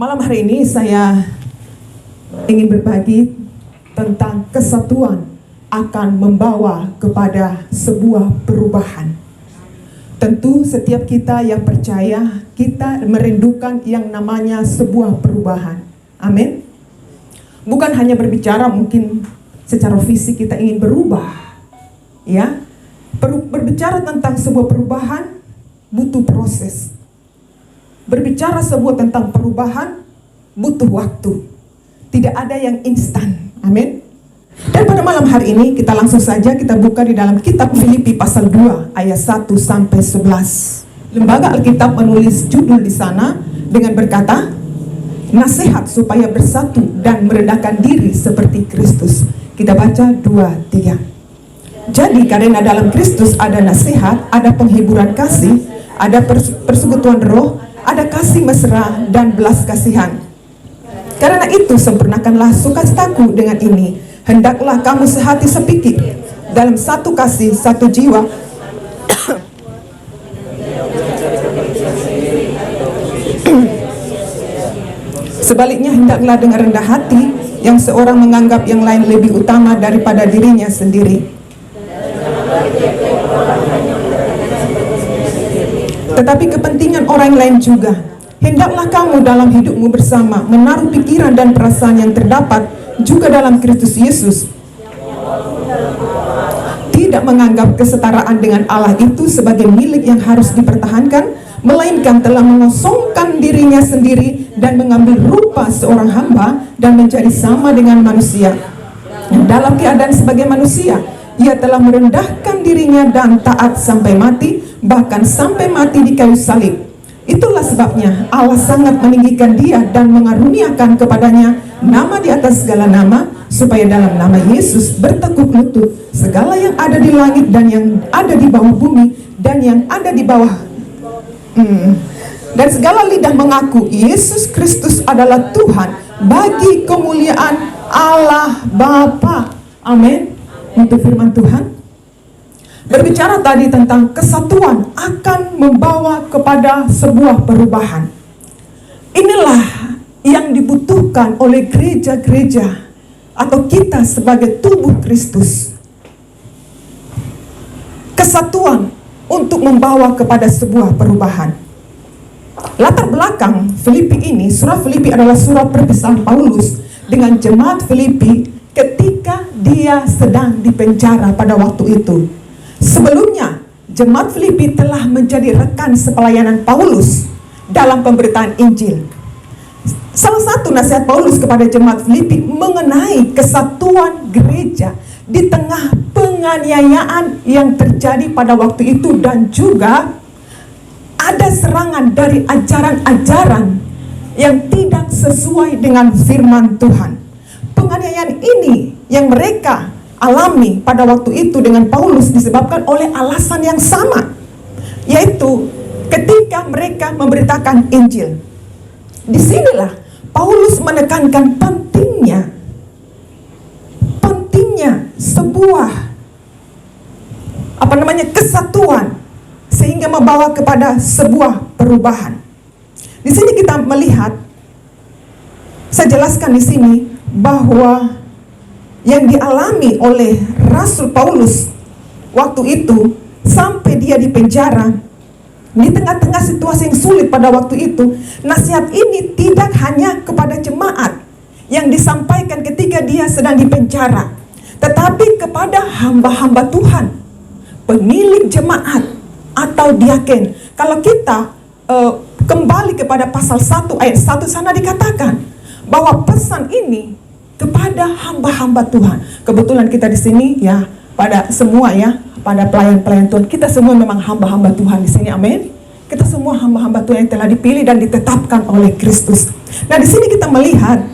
Malam hari ini saya ingin berbagi tentang kesatuan akan membawa kepada sebuah perubahan. Tentu setiap kita yang percaya, kita merindukan yang namanya sebuah perubahan. Amin. Bukan hanya berbicara mungkin secara fisik kita ingin berubah. Ya. Berbicara tentang sebuah perubahan butuh proses. Berbicara sebuah tentang perubahan butuh waktu. Tidak ada yang instan. Amin. Dan pada malam hari ini kita langsung saja kita buka di dalam kitab Filipi pasal 2 ayat 1 sampai 11. Lembaga Alkitab menulis judul di sana dengan berkata, nasihat supaya bersatu dan merendahkan diri seperti Kristus. Kita baca 2-3. Jadi karena dalam Kristus ada nasihat, ada penghiburan kasih, ada persekutuan roh, ada kasih mesra dan belas kasihan. Karena itu sempurnakanlah sukacitaku dengan ini. Hendaklah kamu sehati sepikir, dalam satu kasih, satu jiwa. Sebaliknya hendaklah dengan rendah hati, yang seorang menganggap yang lain lebih utama daripada dirinya sendiri. Tetapi kepentingan orang lain juga. Hendaklah kamu dalam hidupmu bersama menaruh pikiran dan perasaan yang terdapat juga dalam Kristus Yesus. Tidak menganggap kesetaraan dengan Allah itu sebagai milik yang harus dipertahankan, melainkan telah mengosongkan dirinya sendiri dan mengambil rupa seorang hamba dan menjadi sama dengan manusia. Dalam keadaan sebagai manusia, ia telah merendahkan dirinya dan taat sampai mati, bahkan sampai mati di kayu salib. Itulah sebabnya Allah sangat meninggikan dia dan mengaruniakan kepadanya nama di atas segala nama, supaya dalam nama Yesus bertekuk lutut segala yang ada di langit dan yang ada di bawah bumi dan yang ada di bawah dan segala lidah mengaku Yesus Kristus adalah Tuhan, bagi kemuliaan Allah Bapa. Amin. Untuk firman Tuhan berbicara tadi tentang kesatuan akan membawa kepada sebuah perubahan. Inilah yang dibutuhkan oleh gereja-gereja atau kita sebagai tubuh Kristus. Kesatuan untuk membawa kepada sebuah perubahan. Latar belakang Filipi ini, surat Filipi adalah surat perpisahan Paulus dengan jemaat Filipi ketika dia sedang dipenjara pada waktu itu. Sebelumnya, jemaat Filipi telah menjadi rekan sepelayanan Paulus dalam pemberitaan Injil. Salah satu nasihat Paulus kepada jemaat Filipi mengenai kesatuan gereja di tengah penganiayaan yang terjadi pada waktu itu, dan juga ada serangan dari ajaran-ajaran yang tidak sesuai dengan firman Tuhan. Penganiayaan ini yang mereka alami pada waktu itu dengan Paulus disebabkan oleh alasan yang sama, yaitu ketika mereka memberitakan Injil. Disinilah Paulus menekankan pentingnya sebuah kesatuan sehingga membawa kepada sebuah perubahan. Di sini kita melihat, saya jelaskan di sini bahwa yang dialami oleh Rasul Paulus waktu itu sampai dia di penjara, di tengah-tengah situasi yang sulit pada waktu itu, nasihat ini tidak hanya kepada jemaat yang disampaikan ketika dia sedang di penjara, tetapi kepada hamba-hamba Tuhan, pemilik jemaat atau diaken. Kalau kita kembali kepada pasal 1 ayat 1 sana dikatakan bahwa pesan ini kepada hamba-hamba Tuhan. Kebetulan kita di sini ya, pada semua ya, pada pelayan-pelayan Tuhan, kita semua memang hamba-hamba Tuhan di sini. Amin. Kita semua hamba-hamba Tuhan yang telah dipilih dan ditetapkan oleh Kristus. Nah, di sini kita melihat,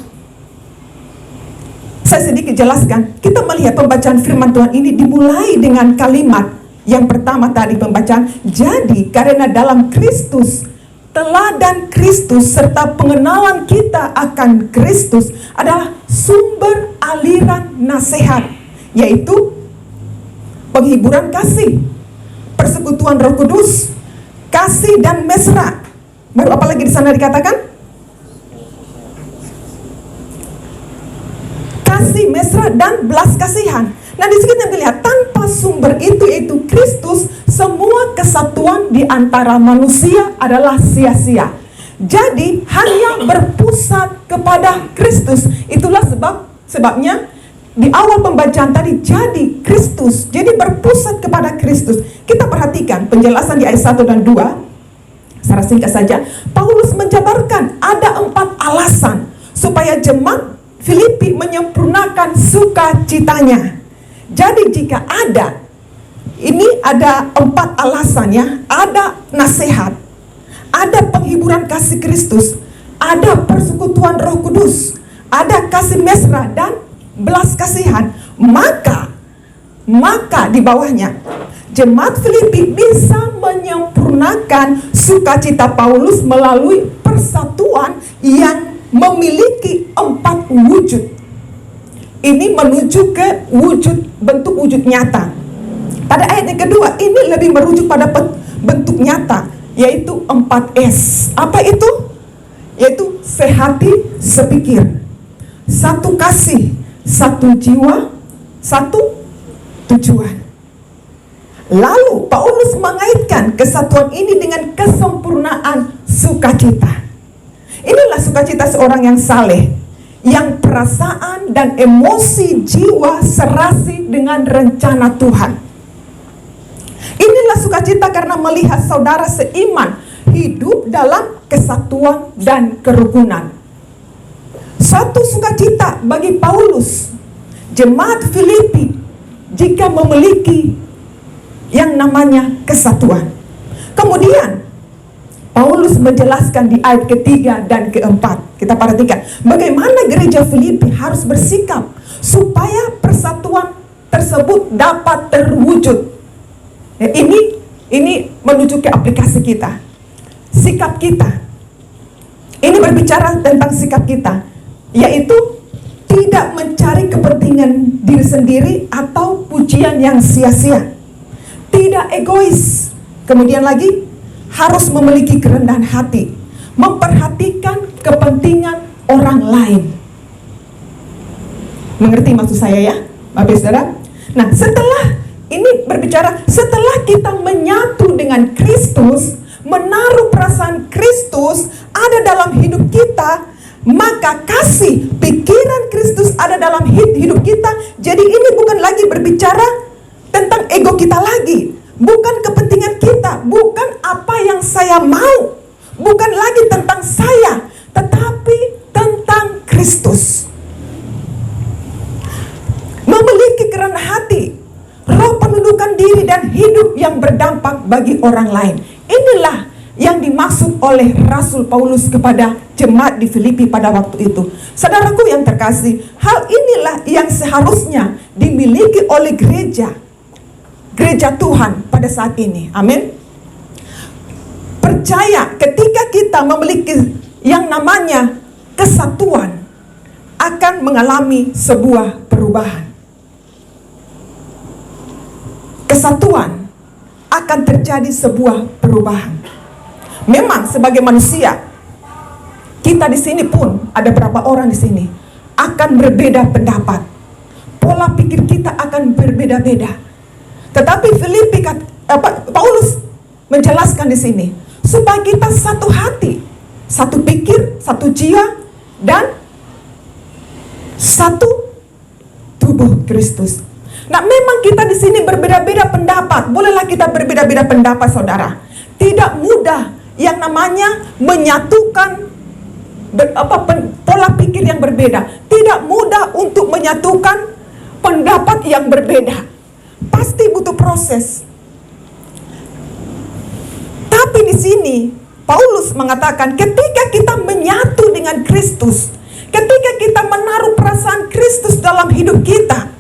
saya sedikit jelaskan, kita melihat pembacaan firman Tuhan ini dimulai dengan kalimat yang pertama tadi pembacaan. Jadi karena dalam Kristus, teladan Kristus serta pengenalan kita akan Kristus adalah sumber aliran nasihat, yaitu penghiburan kasih, persekutuan Roh Kudus, kasih dan mesra. Baru apa lagi di sana dikatakan? kasih mesra dan belas kasihan. Nah, di sini kita lihat tanpa sumber itu yaitu Kristus, semua kesatuan di antara manusia adalah sia-sia. Jadi hanya berpusat kepada Kristus. Itulah sebabnya di awal pembacaan tadi, jadi Kristus, jadi berpusat kepada Kristus. Kita perhatikan penjelasan di ayat 1 dan 2. Secara singkat saja, Paulus menjabarkan ada 4 alasan supaya jemaat Filipi menyempurnakan sukacitanya. Jadi jika ada 4 alasannya, ada nasihat, ada penghiburan kasih Kristus, ada persekutuan Roh Kudus, ada kasih mesra dan belas kasihan, maka di bawahnya jemaat Filipi bisa menyempurnakan sukacita Paulus melalui persatuan yang memiliki 4 wujud. Ini menuju ke bentuk wujud nyata. Pada ayat yang kedua, ini lebih merujuk pada bentuk nyata, yaitu 4S. Apa itu? Yaitu sehati, sepikir, satu kasih, satu jiwa, satu tujuan. Lalu Paulus mengaitkan kesatuan ini dengan kesempurnaan sukacita. Inilah sukacita seorang yang saleh, yang perasaan dan emosi jiwa serasi dengan rencana Tuhan. Inilah sukacita karena melihat saudara seiman hidup dalam kesatuan dan kerukunan. Satu sukacita bagi Paulus, jemaat Filipi, jika memiliki yang namanya kesatuan. Kemudian Paulus menjelaskan di ayat ketiga dan keempat. Kita perhatikan bagaimana gereja Filipi harus bersikap supaya persatuan tersebut dapat terwujud. Ya, ini menuju ke aplikasi kita, sikap kita. Ini berbicara tentang sikap kita, yaitu tidak mencari kepentingan diri sendiri atau pujian yang sia-sia, tidak egois. Kemudian lagi harus memiliki kerendahan hati, memperhatikan kepentingan orang lain. Mengerti maksud saya ya, Bapak Saudara? Nah, setelah ini berbicara, setelah kita menyatu dengan Kristus, menaruh perasaan Kristus ada dalam hidup kita, maka kasih pikiran Kristus ada dalam hidup kita. Jadi ini bukan lagi berbicara tentang ego kita lagi, bukan kepentingan kita, bukan apa yang saya mau, bukan lagi tentang saya, tetapi tentang Kristus. Memiliki kerendahan hati, roh penundukan diri dan hidup yang berdampak bagi orang lain. Inilah yang dimaksud oleh Rasul Paulus kepada jemaat di Filipi pada waktu itu. Saudaraku yang terkasih, hal inilah yang seharusnya dimiliki oleh gereja Tuhan pada saat ini. Amin. Percaya ketika kita memiliki yang namanya kesatuan, akan mengalami sebuah perubahan. Kesatuan akan terjadi sebuah perubahan. Memang sebagai manusia, kita di sini pun ada berapa orang di sini akan berbeda pendapat. Pola pikir kita akan berbeda-beda. Tetapi Paulus menjelaskan di sini supaya kita satu hati, satu pikir, satu jiwa, dan satu tubuh Kristus. Nah, memang kita di sini berbeda-beda pendapat. Bolehlah kita berbeda-beda pendapat, saudara. Tidak mudah yang namanya menyatukan pola pikir yang berbeda. Tidak mudah untuk menyatukan pendapat yang berbeda. Pasti butuh proses. Tapi di sini Paulus mengatakan ketika kita menyatu dengan Kristus, ketika kita menaruh perasaan Kristus dalam hidup kita,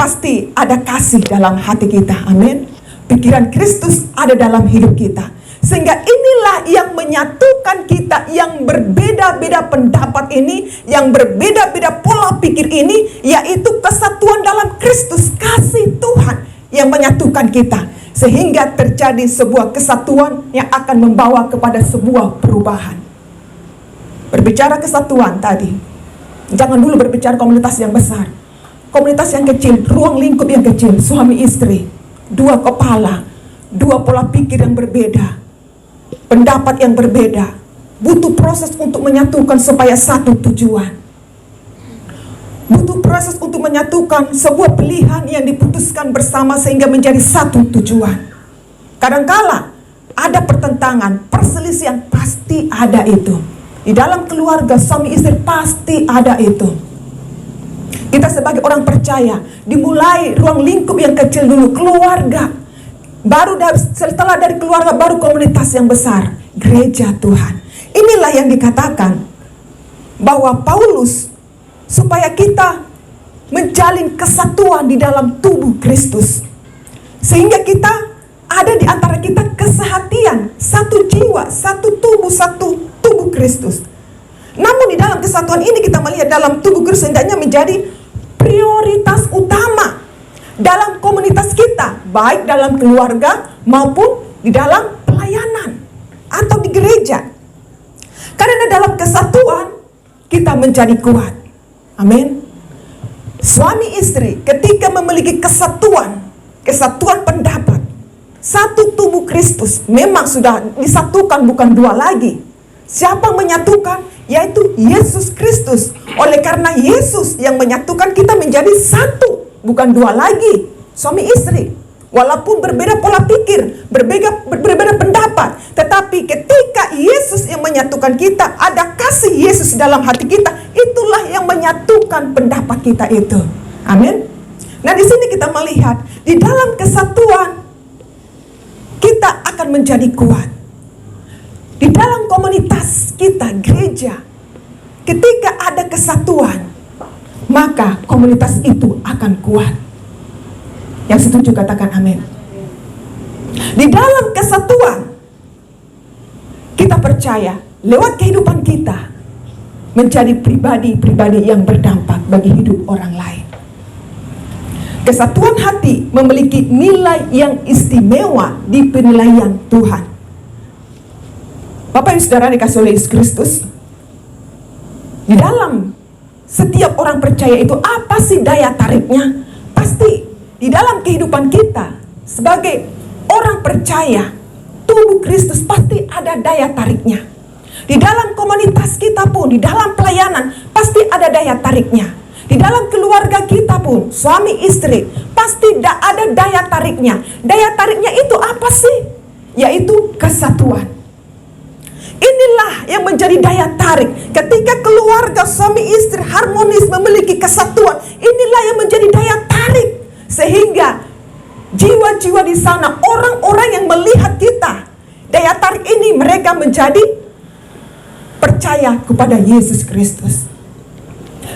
pasti ada kasih dalam hati kita. Amin. Pikiran Kristus ada dalam hidup kita. Sehingga inilah yang menyatukan kita yang berbeda-beda pendapat ini, yang berbeda-beda pola pikir ini, yaitu kesatuan dalam Kristus, kasih Tuhan yang menyatukan kita. Sehingga terjadi sebuah kesatuan yang akan membawa kepada sebuah perubahan. Berbicara kesatuan tadi, Jangan dulu berbicara komunitas yang besar. Komunitas yang kecil, ruang lingkup yang kecil, suami istri, dua kepala, dua pola pikir yang berbeda, pendapat yang berbeda, butuh proses untuk menyatukan supaya satu tujuan. Butuh proses untuk menyatukan sebuah pilihan yang diputuskan bersama sehingga menjadi satu tujuan. Kadangkala ada pertentangan, perselisihan, pasti ada itu. Di dalam keluarga suami istri pasti ada itu. Kita sebagai orang percaya, dimulai ruang lingkup yang kecil dulu, keluarga. Baru setelah dari keluarga, baru komunitas yang besar, gereja Tuhan. Inilah yang dikatakan bahwa Paulus, supaya kita menjalin kesatuan di dalam tubuh Kristus. Sehingga kita ada di antara kita kesehatian, satu jiwa, satu tubuh Kristus. Namun di dalam kesatuan ini kita melihat dalam tubuh Kristus hendaknya menjadi prioritas utama dalam komunitas kita, baik dalam keluarga maupun di dalam pelayanan atau di gereja. Karena dalam kesatuan kita menjadi kuat. Amin. Suami istri ketika memiliki kesatuan pendapat, satu tubuh Kristus, memang sudah disatukan, bukan dua lagi. Siapa menyatukan? Yaitu Yesus Kristus. Oleh karena Yesus yang menyatukan, kita menjadi satu, bukan dua lagi. Suami istri, walaupun berbeda pola pikir, berbeda pendapat, tetapi ketika Yesus yang menyatukan kita, ada kasih Yesus dalam hati kita, itulah yang menyatukan pendapat kita itu. Amin. Nah, di sini kita melihat di dalam kesatuan kita akan menjadi kuat. Di dalam komunitas kita, gereja, ketika ada kesatuan, maka komunitas itu akan kuat. Yang setuju katakan amin. Di dalam kesatuan, kita percaya lewat kehidupan kita menjadi pribadi-pribadi yang berdampak bagi hidup orang lain. Kesatuan hati memiliki nilai yang istimewa di penilaian Tuhan. Bapak Ibu Saudara dikasih oleh Yesus Kristus, di dalam setiap orang percaya itu apa sih daya tariknya? Pasti di dalam kehidupan kita sebagai orang percaya, tubuh Kristus pasti ada daya tariknya. Di dalam komunitas kita pun, di dalam pelayanan pasti ada daya tariknya. Di dalam keluarga kita pun, suami istri pasti ada daya tariknya. Daya tariknya itu apa sih? Yaitu kesatuan. Inilah yang menjadi daya tarik. Ketika keluarga suami istri harmonis memiliki kesatuan, inilah yang menjadi daya tarik. Sehingga jiwa-jiwa di sana, orang-orang yang melihat kita, daya tarik ini mereka menjadi percaya kepada Yesus Kristus.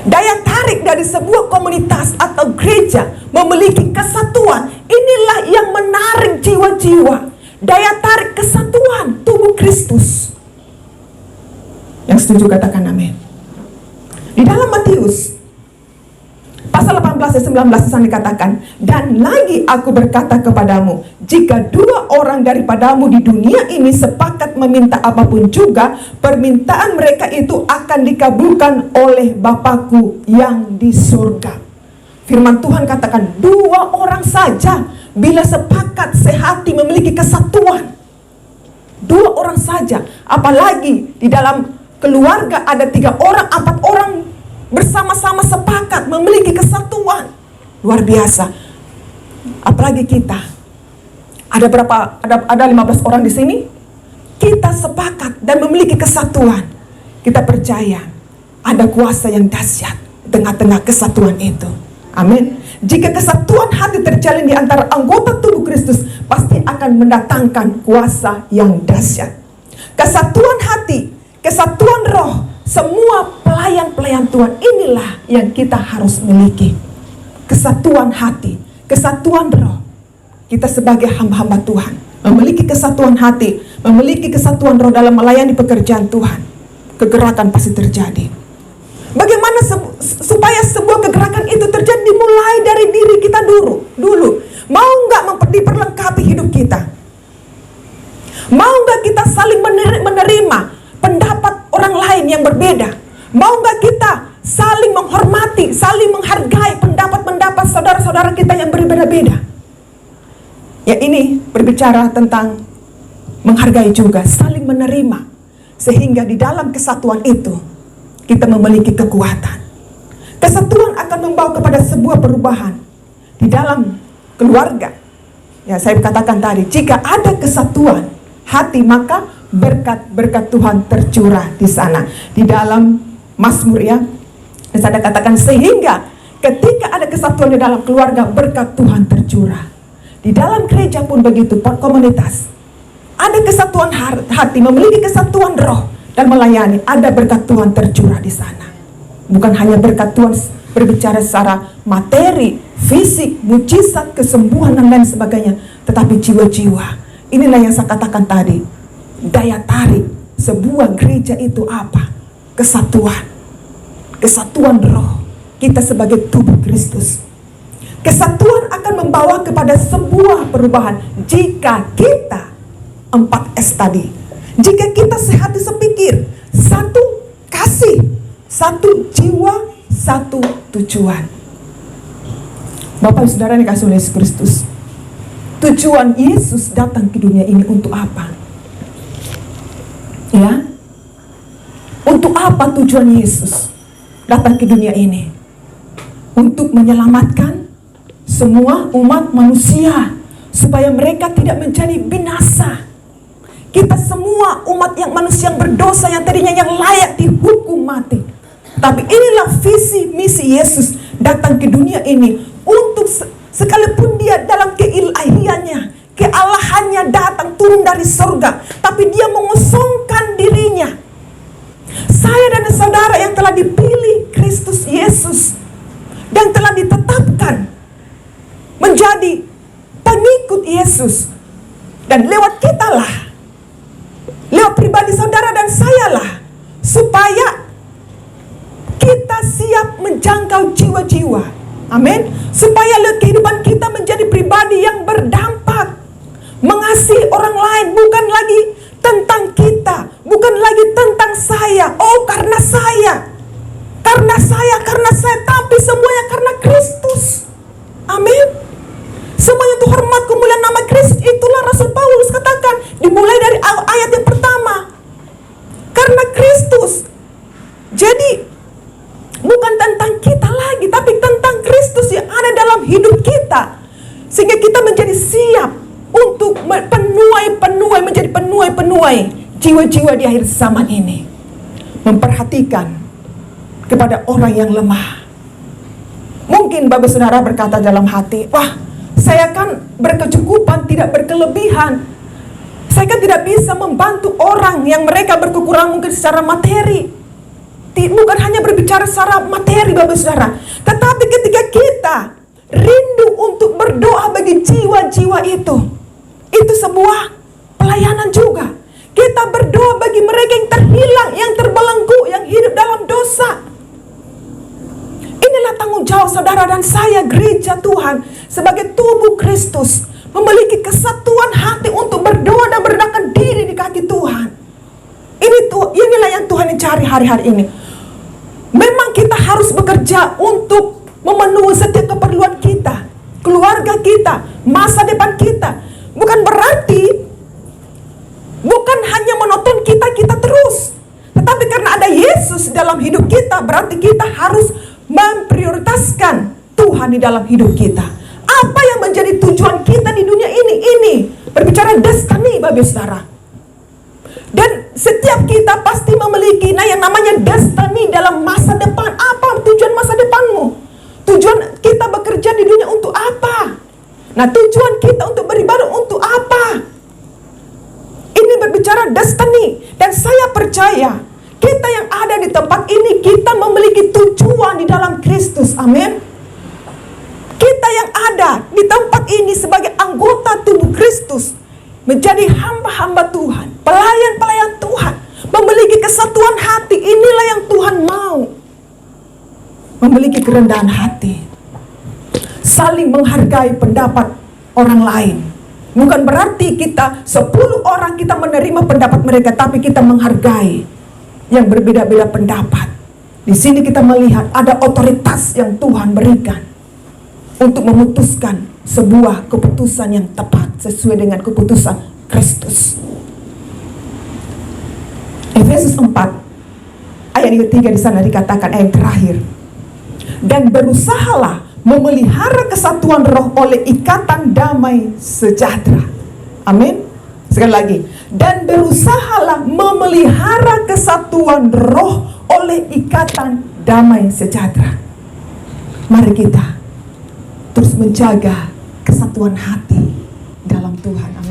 Daya tarik dari sebuah komunitas atau gereja memiliki kesatuan, inilah yang menarik jiwa-jiwa. Daya tarik kesatuan tubuh Kristus. Yang setuju katakan amin. Di dalam Matius pasal 18 ayat 19 di sana dikatakan, dan lagi aku berkata kepadamu, jika dua orang daripadamu di dunia ini sepakat meminta apapun juga, permintaan mereka itu akan dikabulkan oleh Bapakku yang di surga. Firman Tuhan katakan, dua orang saja bila sepakat sehati memiliki kesatuan. Dua orang saja, apalagi di dalam keluarga ada 3 orang, 4 orang bersama-sama sepakat memiliki kesatuan. Luar biasa. Apalagi kita. Ada berapa? Ada 15 orang di sini. Kita sepakat dan memiliki kesatuan. Kita percaya ada kuasa yang dahsyat di tengah-tengah kesatuan itu. Amin. Jika kesatuan hati terjalin di antara anggota tubuh Kristus, pasti akan mendatangkan kuasa yang dahsyat. Kesatuan hati, kesatuan roh, semua pelayan-pelayan Tuhan, inilah yang kita harus miliki. Kesatuan hati, kesatuan roh. Kita sebagai hamba-hamba Tuhan memiliki kesatuan hati, memiliki kesatuan roh dalam melayani pekerjaan Tuhan. Kegerakan pasti terjadi. Bagaimana supaya sebuah kegerakan itu terjadi? Dimulai dari diri kita dulu. Mau nggak diperlengkapi hidup kita? Mau nggak kita saling menerima pendapat orang lain yang berbeda? Mau nggak kita saling saling menghormati, saling menghargai pendapat-pendapat saudara-saudara kita yang berbeda-beda. Ya, ini berbicara tentang menghargai juga, saling menerima. Sehingga di dalam kesatuan itu, kita memiliki kekuatan. Kesatuan akan membawa kepada sebuah perubahan di dalam keluarga. Ya, saya katakan tadi, jika ada kesatuan hati, maka berkat-berkat Tuhan tercurah di sana. Di dalam Mazmur, ya, saya katakan, sehingga ketika ada kesatuan di dalam keluarga, berkat Tuhan tercurah. Di dalam gereja pun begitu, komunitas. Ada kesatuan hati, memiliki kesatuan roh dan melayani, ada berkat Tuhan tercurah di sana. Bukan hanya berkat Tuhan berbicara secara materi, fisik, mujizat, kesembuhan dan lain sebagainya, tetapi jiwa-jiwa. Inilah yang saya katakan tadi, daya tarik sebuah gereja itu apa? Kesatuan. Kesatuan roh. Kita sebagai tubuh Kristus. Kesatuan akan membawa kepada sebuah perubahan jika kita 4S tadi. Jika kita sehati sepikir, satu kasih, satu jiwa, satu tujuan. Bapak Saudara yang dikasihi oleh Yesus Kristus, tujuan Yesus datang ke dunia ini untuk apa? Ya, untuk apa tujuan Yesus datang ke dunia ini? Untuk menyelamatkan semua umat manusia, supaya mereka tidak menjadi binasa. Kita semua umat yang manusia yang berdosa, yang tadinya yang layak dihukum mati. Tapi inilah visi misi Yesus datang ke dunia ini untuk sekalipun dia dalam keilahiannya, kealahannya datang turun dari surga, tapi dia mengosongkan dirinya. Saya dan saudara yang telah dipilih Kristus Yesus dan telah ditetapkan menjadi pengikut Yesus, dan lewat kitalah, lewat pribadi saudara dan sayalah, supaya kita siap menjangkau jiwa-jiwa. Amin. Supaya kehidupan kita menjadi pribadi yang berdampak, mengasihi orang lain, bukan lagi tentang kita, bukan lagi tentang saya. Oh, karena saya, tapi semuanya karena Kristus. Amin. Semuanya untuk hormat kemuliaan nama Kristus. Itulah Rasul Paulus katakan, dimulai dari ayat yang pertama. Karena Kristus. Jadi bukan tentang kita lagi, tapi tentang Kristus yang ada dalam hidup kita, sehingga kita menjadi siap untuk menjadi penuai jiwa-jiwa di akhir zaman ini. Memperhatikan kepada orang yang lemah. Mungkin Bapak Saudara berkata dalam hati, wah, saya kan berkecukupan, tidak berkelebihan. Saya kan tidak bisa membantu orang yang mereka berkekurangan mungkin secara materi. Bukan hanya berbicara secara materi Bapak Saudara, tetapi ketika kita rindu untuk berdoa bagi jiwa-jiwa itu sebuah pelayanan juga. Kita berdoa bagi mereka yang terhilang, yang terbelenggu, yang hidup dalam dosa. Inilah tanggung jawab saudara dan saya, gereja Tuhan, sebagai tubuh Kristus, memiliki kesatuan hati untuk berdoa dan merendahkan diri di kaki Tuhan. Inilah yang Tuhan cari hari-hari ini. Memang kita harus bekerja untuk memenuhi setiap keperluan kita, keluarga kita, masa depan kita. Bukan hanya menonton kita terus, tetapi karena ada Yesus dalam hidup kita, berarti kita harus memprioritaskan Tuhan di dalam hidup kita. Apa yang menjadi tujuan kita di dunia ini berbicara destiny Bapak Saudara. Dan setiap kita pasti memiliki yang namanya destiny dalam masa depan. Apa tujuan masa depanmu? Tujuan kita bekerja di dunia untuk apa? Nah, tujuan kita untuk beribadah untuk apa? Ini berbicara destiny. Dan saya percaya kita yang ada di tempat ini, kita memiliki tujuan di dalam Kristus. Amin. Kita yang ada di tempat ini sebagai anggota tubuh Kristus, menjadi hamba-hamba Tuhan, pelayan-pelayan Tuhan, memiliki kesatuan hati. Inilah yang Tuhan mau. Memiliki kerendahan hati, saling menghargai pendapat orang lain. Bukan berarti kita 10 orang kita menerima pendapat mereka, tapi kita menghargai yang berbeda-beda pendapat. Di sini kita melihat ada otoritas yang Tuhan berikan untuk memutuskan sebuah keputusan yang tepat sesuai dengan keputusan Kristus. Efesus 4 ayat yang ketiga di sana dikatakan, ayat terakhir, dan berusahalah memelihara kesatuan roh oleh ikatan damai sejahtera. Amin. Sekali lagi, dan berusahalah memelihara kesatuan roh oleh ikatan damai sejahtera. Mari kita terus menjaga kesatuan hati dalam Tuhan.